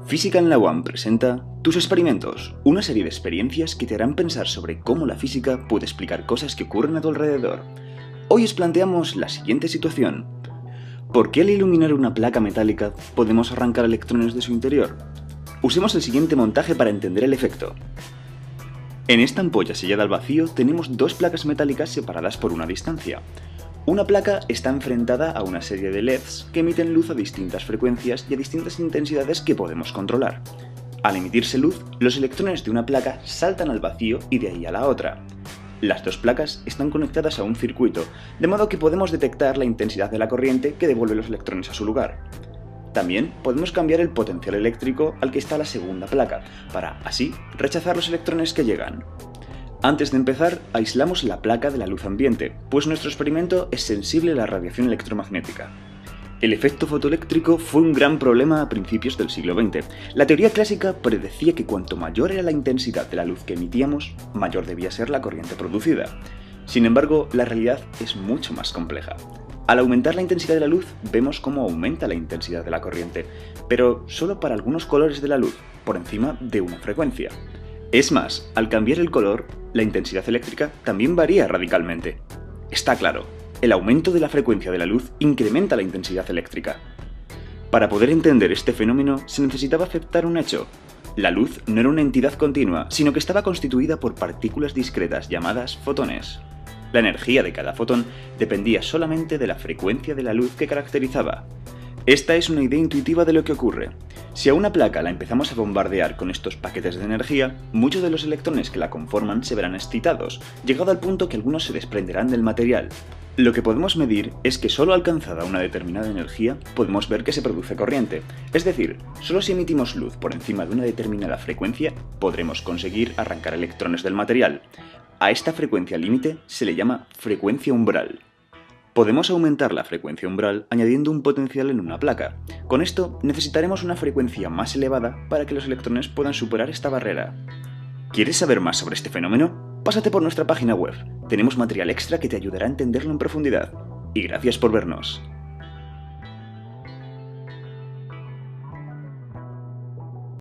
Física en la UAM presenta Tus experimentos, una serie de experiencias que te harán pensar sobre cómo la física puede explicar cosas que ocurren a tu alrededor. Hoy os planteamos la siguiente situación. ¿Por qué al iluminar una placa metálica podemos arrancar electrones de su interior? Usemos el siguiente montaje para entender el efecto. En esta ampolla sellada al vacío tenemos dos placas metálicas separadas por una distancia. Una placa está enfrentada a una serie de LEDs que emiten luz a distintas frecuencias y a distintas intensidades que podemos controlar. Al emitirse luz, los electrones de una placa saltan al vacío y de ahí a la otra. Las dos placas están conectadas a un circuito, de modo que podemos detectar la intensidad de la corriente que devuelve los electrones a su lugar. También podemos cambiar el potencial eléctrico al que está la segunda placa, para, así, rechazar los electrones que llegan. Antes de empezar, aislamos la placa de la luz ambiente, pues nuestro experimento es sensible a la radiación electromagnética. El efecto fotoeléctrico fue un gran problema a principios del siglo XX. La teoría clásica predecía que cuanto mayor era la intensidad de la luz que emitíamos, mayor debía ser la corriente producida. Sin embargo, la realidad es mucho más compleja. Al aumentar la intensidad de la luz, vemos cómo aumenta la intensidad de la corriente, pero solo para algunos colores de la luz, por encima de una frecuencia. Es más, al cambiar el color, la intensidad eléctrica también varía radicalmente. Está claro, el aumento de la frecuencia de la luz incrementa la intensidad eléctrica. Para poder entender este fenómeno, se necesitaba aceptar un hecho. La luz no era una entidad continua, sino que estaba constituida por partículas discretas llamadas fotones. La energía de cada fotón dependía solamente de la frecuencia de la luz que caracterizaba. Esta es una idea intuitiva de lo que ocurre. Si a una placa la empezamos a bombardear con estos paquetes de energía, muchos de los electrones que la conforman se verán excitados, llegado al punto que algunos se desprenderán del material. Lo que podemos medir es que solo alcanzada una determinada energía podemos ver que se produce corriente, es decir, solo si emitimos luz por encima de una determinada frecuencia podremos conseguir arrancar electrones del material. A esta frecuencia límite se le llama frecuencia umbral. Podemos aumentar la frecuencia umbral añadiendo un potencial en una placa. Con esto necesitaremos una frecuencia más elevada para que los electrones puedan superar esta barrera. ¿Quieres saber más sobre este fenómeno? Pásate por nuestra página web. Tenemos material extra que te ayudará a entenderlo en profundidad. Y gracias por vernos.